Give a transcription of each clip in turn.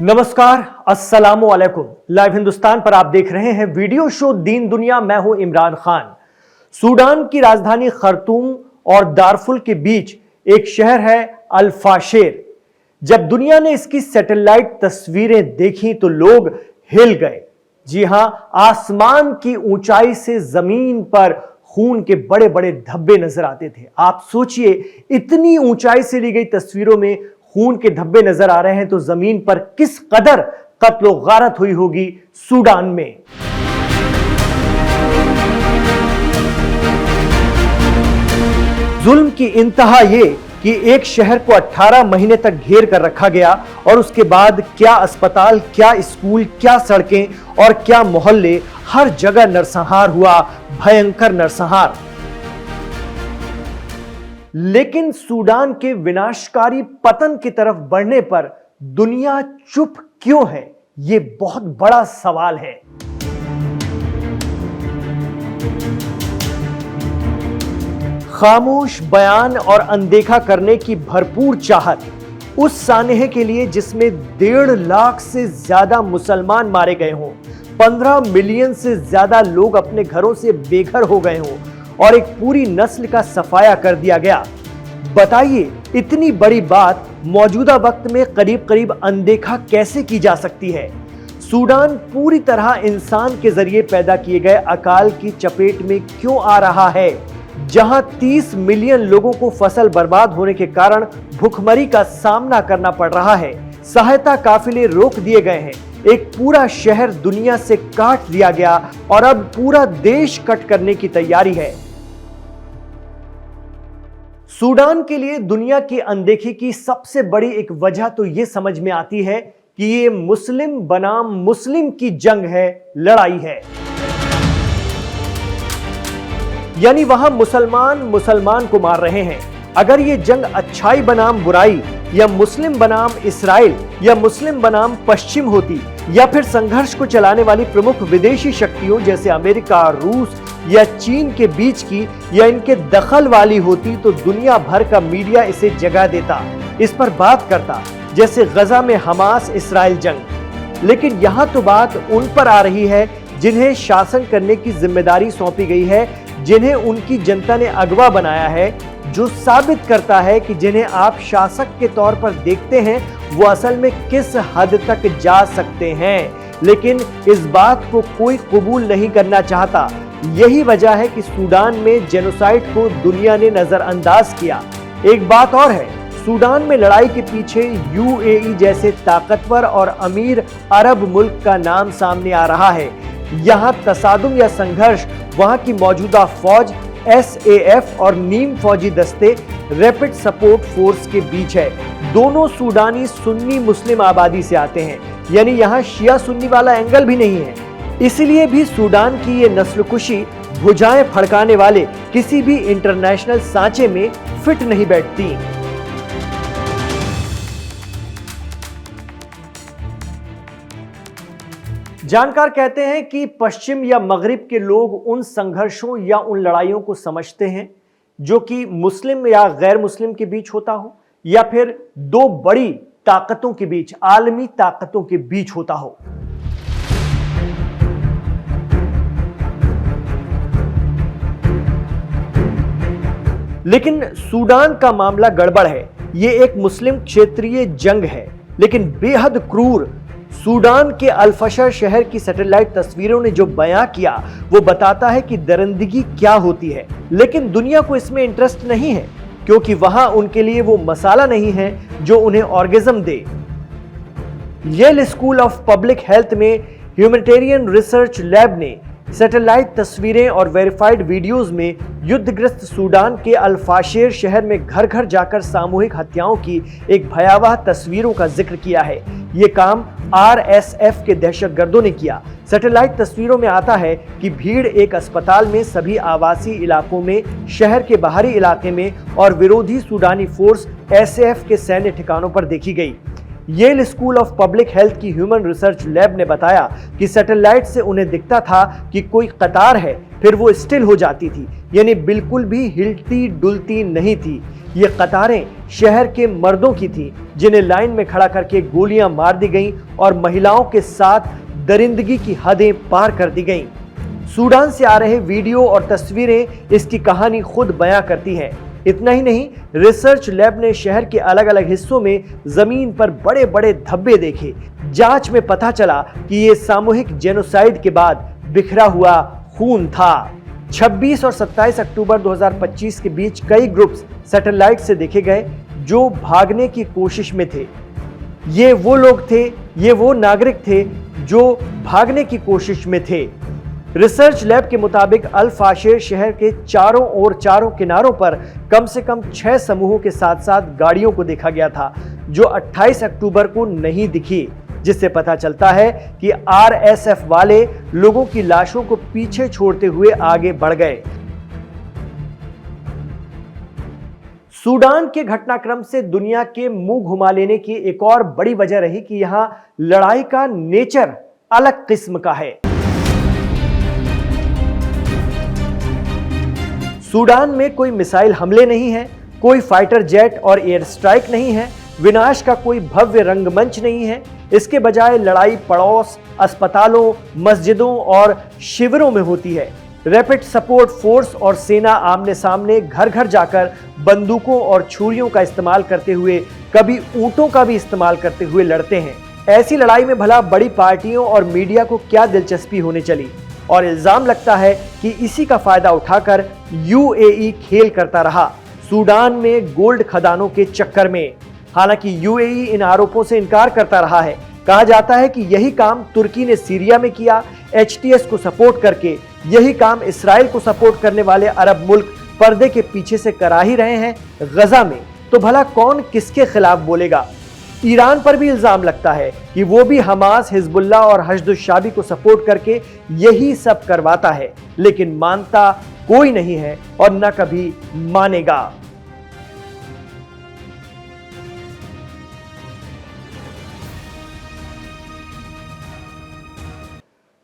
नमस्कार, अस्सलामु अलैकुम। लाइव हिंदुस्तान पर आप देख रहे हैं वीडियो शो दीन दुनिया। मैं हूं इमरान खान। सूडान की राजधानी खर्तूम और दारफुल के बीच एक शहर है अल फाशेर। जब दुनिया ने इसकी सैटेलाइट तस्वीरें देखी तो लोग हिल गए। जी हां, आसमान की ऊंचाई से जमीन पर खून के बड़े बड़े धब्बे नजर आते थे। आप सोचिए, इतनी ऊंचाई से ली गई तस्वीरों में खून के धब्बे नजर आ रहे हैं तो जमीन पर किस कदर कत्लो गारत हुई होगी सूडान में। जुल्म की इंतहा यह कि एक शहर को 18 महीने तक घेर कर रखा गया और उसके बाद क्या अस्पताल, क्या स्कूल, क्या सड़कें और क्या मोहल्ले, हर जगह नरसंहार हुआ, भयंकर नरसंहार। लेकिन सूडान के विनाशकारी पतन की तरफ बढ़ने पर दुनिया चुप क्यों है, यह बहुत बड़ा सवाल है। खामोश बयान और अनदेखा करने की भरपूर चाहत उस सानहे के लिए जिसमें 1.5 लाख से ज्यादा मुसलमान मारे गए हों, 15 मिलियन से ज्यादा लोग अपने घरों से बेघर हो गए हों और एक पूरी नस्ल का सफाया कर दिया गया। बताइए, इतनी बड़ी बात मौजूदा वक्त में करीब करीब अनदेखा कैसे की जा सकती है। सूडान पूरी तरह इंसान के जरिए पैदा किए गए अकाल की चपेट में क्यों आ रहा है, जहां 30 मिलियन लोगों को फसल बर्बाद होने के कारण भूखमरी का सामना करना पड़ रहा है। सहायता काफिले रोक दिए गए हैं, एक पूरा शहर दुनिया से काट दिया गया और अब पूरा देश कट करने की तैयारी है। सूडान के लिए दुनिया की अनदेखी की सबसे बड़ी एक वजह तो यह समझ में आती है कि ये मुस्लिम बनाम मुस्लिम की जंग है, लड़ाई है। यानी वहां मुसलमान मुसलमान को मार रहे हैं। अगर ये जंग अच्छाई बनाम बुराई या मुस्लिम बनाम इस्राइल या मुस्लिम बनाम पश्चिम होती या फिर संघर्ष को चलाने वाली प्रमुख विदेशी शक्तियों जैसे अमेरिका, रूस या चीन के बीच की या इनके दखल वाली होती तो दुनिया भर का मीडिया इसे जगह देता, इस पर बात करता, जैसे गजा में हमास इस्राइल जंग। लेकिन यहां तो बात उन पर आ रही है जिन्हें शासन करने की जिम्मेदारी सौंपी गई है, जिन्हें उनकी जनता ने अगवा बनाया है, जो साबित करता है कि जिन्हें आप शासक के तौर पर देखते हैं वो असल में किस हद तक जा सकते हैं। लेकिन इस बात को कोई कबूल नहीं करना चाहता। यही वजह है कि सूडान में जेनोसाइड को दुनिया ने नजरअंदाज किया। एक बात और है, सूडान में लड़ाई के पीछे यूएई जैसे ताकतवर और अमीर अरब मुल्क का नाम सामने आ रहा है। यहां तसादुम या संघर्ष वहां की मौजूदा फौज एसएएफ और नीम फौजी दस्ते रैपिड सपोर्ट फोर्स के बीच है। दोनों सूडानी सुन्नी मुस्लिम आबादी से आते हैं, यानी यहां शिया सुन्नी वाला एंगल भी नहीं है। इसलिए भी सूडान की ये नस्लकुशी भुजाएं फड़काने वाले किसी भी इंटरनेशनल सांचे में फिट नहीं बैठती। जानकार कहते हैं कि पश्चिम या मगरिब के लोग उन संघर्षों या उन लड़ाइयों को समझते हैं जो कि मुस्लिम या गैर मुस्लिम के बीच होता हो या फिर दो बड़ी ताकतों के बीच, आलमी ताकतों के बीच होता हो। लेकिन सूडान का मामला गड़बड़ है। यह एक मुस्लिम क्षेत्रीय जंग है, लेकिन बेहद क्रूर। सूडान के अल-फशर शहर की सैटेलाइट तस्वीरों ने जो बयां किया वो बताता है कि दरिंदगी क्या होती है। लेकिन दुनिया को इसमें इंटरेस्ट नहीं है, क्योंकि वहां उनके लिए वो मसाला नहीं है जो उन्हें ऑर्गेज्म दे। Yale school of public health में ह्यूमैनिटेरियन रिसर्च लैब ने सैटेलाइट तस्वीरें और वेरीफाइड वीडियोस में युद्धग्रस्त सूडान के अल फाशेर शहर में घर घर जाकर सामूहिक हत्याओं की एक भयावह तस्वीरों का जिक्र किया है। यह काम आरएसएफ के दहशतगर्दों ने किया। सैटेलाइट तस्वीरों में आता है कि भीड़ एक अस्पताल में, सभी आवासीय इलाकों में, शहर के बाहरी इलाके में और विरोधी सूडानी फोर्स एसएएफ के सैन्य ठिकानों पर देखी गई। Yale school of public health की ह्यूमन रिसर्च लैब ने बताया कि सैटेलाइट से उन्हें दिखता था कि कोई कतार है, फिर वो स्टिल हो जाती थी, यानी बिल्कुल भी हिलती डुलती नहीं थी। ये कतारें शहर के मर्दों की थी जिन्हें लाइन में खड़ा करके गोलियां मार दी गईं और महिलाओं के साथ दरिंदगी की हदें पार कर दी गईं। सूडान से आ रहे वीडियो और तस्वीरें इसकी कहानी खुद बयां करती हैं। इतना ही नहीं, रिसर्च लैब ने शहर के अलग अलग हिस्सों में जमीन पर बड़े बड़े धब्बे देखे। जांच में पता चला कि ये सामूहिक जेनोसाइड के बाद बिखरा हुआ खून था। 26 और 27 अक्टूबर 2025 के बीच कई ग्रुप्स सैटेलाइट से देखे गए जो भागने की कोशिश में थे। ये वो लोग थे, ये वो नागरिक थे जो भागने की कोशिश में थे। रिसर्च लैब के मुताबिक अल फाशर शहर के चारों किनारों पर कम से कम 6 समूहों के साथ साथ गाड़ियों को देखा गया था जो 28 अक्टूबर को नहीं दिखी, जिससे पता चलता है कि आरएसएफ वाले लोगों की लाशों को पीछे छोड़ते हुए आगे बढ़ गए। सूडान के घटनाक्रम से दुनिया के मुंह घुमा लेने की एक और बड़ी वजह रही कि यहां लड़ाई का नेचर अलग किस्म का है। सूडान में कोई मिसाइल हमले नहीं है, कोई फाइटर जेट और एयर स्ट्राइक नहीं है, विनाश का कोई भव्य रंगमंच नहीं है। इसके बजाय लड़ाई पड़ोस, अस्पतालों, मस्जिदों और शिविरों में होती है। रैपिड सपोर्ट फोर्स और सेना आमने सामने घर घर जाकर बंदूकों और छुरियों का इस्तेमाल करते हुए, कभी ऊंटों का भी इस्तेमाल करते हुए लड़ते हैं। ऐसी लड़ाई में भला बड़ी पार्टियों और मीडिया को क्या दिलचस्पी होने चली? और इल्जाम लगता है कि इसी का फायदा उठाकर यूएई खेल करता रहा सूडान में गोल्ड खदानों के चक्कर में। हालांकि यूएई इन आरोपों से इनकार करता रहा है। कहा जाता है कि यही काम तुर्की ने सीरिया में किया, एचटीएस को सपोर्ट करके। यही काम इसराइल को सपोर्ट करने वाले अरब मुल्क पर्दे के पीछे से करा ही रहे हैं गजा में। तो भला कौन किसके खिलाफ बोलेगा? ईरान पर भी इल्जाम लगता है कि वो भी हमास, हिजबुल्लाह और हश्द-उश-शाबी को सपोर्ट करके यही सब करवाता है, लेकिन मानता कोई नहीं है और न कभी मानेगा।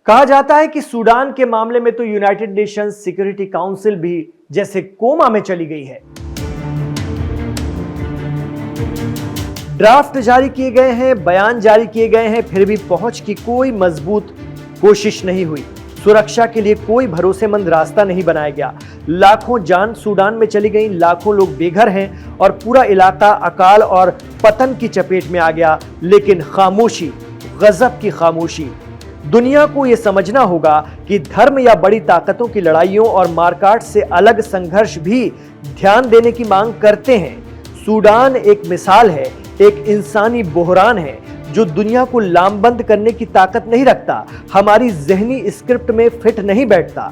कहा जाता है कि सूडान के मामले में तो यूनाइटेड नेशंस सिक्योरिटी काउंसिल भी जैसे कोमा में चली गई है। ड्राफ्ट जारी किए गए हैं, बयान जारी किए गए हैं, फिर भी पहुंच की कोई मजबूत कोशिश नहीं हुई। सुरक्षा के लिए कोई भरोसेमंद रास्ता नहीं बनाया गया। लाखों जान सूडान में चली गई, लाखों लोग बेघर हैं और पूरा इलाका अकाल और पतन की चपेट में आ गया। लेकिन खामोशी, गजब की खामोशी। दुनिया को यह समझना होगा कि धर्म या बड़ी ताकतों की लड़ाइयों और मारकाट से अलग संघर्ष भी ध्यान देने की मांग करते हैं। सूडान एक मिसाल है, एक इंसानी बहरान है जो दुनिया को लामबंद करने की ताकत नहीं रखता, हमारी जहनी स्क्रिप्ट में फिट नहीं बैठता।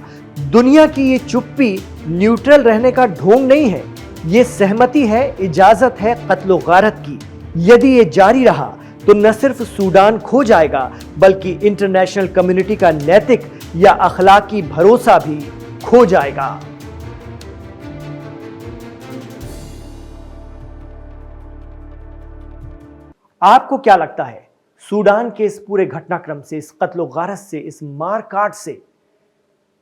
दुनिया की ये चुप्पी न्यूट्रल रहने का ढोंग नहीं है, ये सहमति है, इजाजत है कत्लो गारत की। यदि ये जारी रहा तो न सिर्फ सूडान खो जाएगा बल्कि इंटरनेशनल कम्युनिटी का नैतिक या अखलाकी भरोसा भी खो जाएगा। आपको क्या लगता है? सूडान के इस पूरे घटनाक्रम से, इस कत्लो गारत से, इस मारकाट से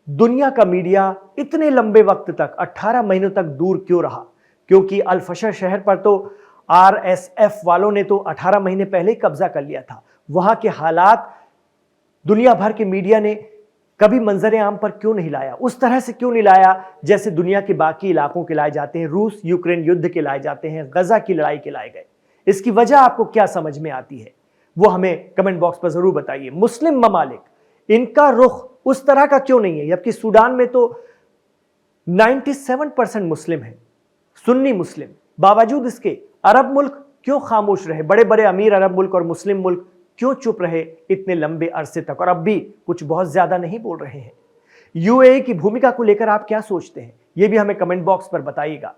दुनिया का मीडिया इतने लंबे वक्त तक, 18 महीनों तक दूर क्यों रहा? क्योंकि अल फशर शहर पर तो आरएसएफ वालों ने तो 18 महीने पहले ही कब्जा कर लिया था। वहां के हालात दुनिया भर के मीडिया ने कभी मंजर आम पर क्यों नहीं लाया? उस तरह से क्यों नहीं लाया जैसे दुनिया के बाकी इलाकों के लाए जाते हैं, रूस यूक्रेन युद्ध के लाए जाते हैं, गजा की लड़ाई के लाए गए। इसकी वजह आपको क्या समझ में आती है वो हमें कमेंट बॉक्स पर जरूर बताइए। मुस्लिम ममालिक, इनका रुख उस तरह का क्यों नहीं है? जबकि सूडान में तो 97% मुस्लिम है, सुन्नी मुस्लिम। बावजूद इसके अरब मुल्क क्यों खामोश रहे? बड़े बड़े अमीर अरब मुल्क और मुस्लिम मुल्क क्यों चुप रहे इतने लंबे अरसे तक और अब भी कुछ बहुत ज्यादा नहीं बोल रहे हैं? यूएई की भूमिका को लेकर आप क्या सोचते हैं? यह भी हमें कमेंट बॉक्स पर बताइएगा।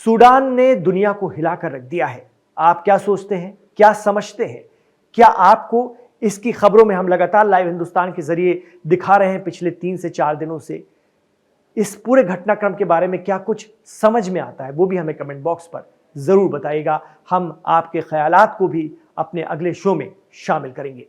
सूडान ने दुनिया को हिलाकर रख दिया है। आप क्या सोचते हैं, क्या समझते हैं? क्या आपको इसकी खबरों में, हम लगातार लाइव हिंदुस्तान के जरिए दिखा रहे हैं पिछले 3 से 4 दिनों से, इस पूरे घटनाक्रम के बारे में क्या कुछ समझ में आता है? वो भी हमें कमेंट बॉक्स पर जरूर बताइएगा। हम आपके ख्यालात को भी अपने अगले शो में शामिल करेंगे।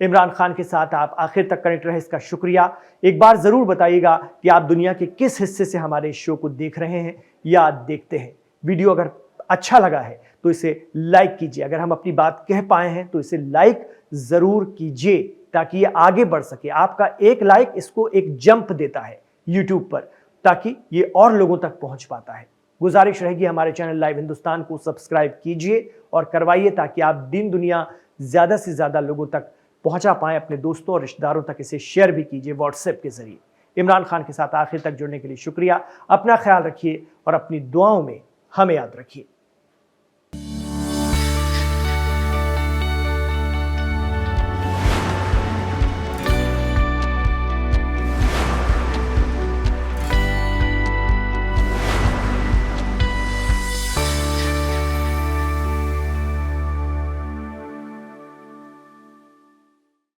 इमरान खान के साथ आप आखिर तक कनेक्ट रहे, इसका शुक्रिया। एक बार जरूर बताइएगा कि आप दुनिया के किस हिस्से से हमारे शो को देख रहे हैं या देखते हैं। वीडियो अगर अच्छा लगा है तो इसे लाइक कीजिए। अगर हम अपनी बात कह पाए हैं तो इसे लाइक जरूर कीजिए ताकि ये आगे बढ़ सके। आपका एक लाइक इसको एक जंप देता है यूट्यूब पर, ताकि ये और लोगों तक पहुंच पाता है। गुजारिश रहेगी हमारे चैनल लाइव हिंदुस्तान को सब्सक्राइब कीजिए और करवाइए ताकि आप दिन दुनिया ज्यादा से ज्यादा लोगों तक पहुंचा पाएं। अपने दोस्तों और रिश्तेदारों तक इसे शेयर भी कीजिए व्हाट्सएप के जरिए। इमरान खान के साथ आखिर तक जुड़ने के लिए शुक्रिया। अपना ख्याल रखिए और अपनी दुआओं में हमें याद रखिए।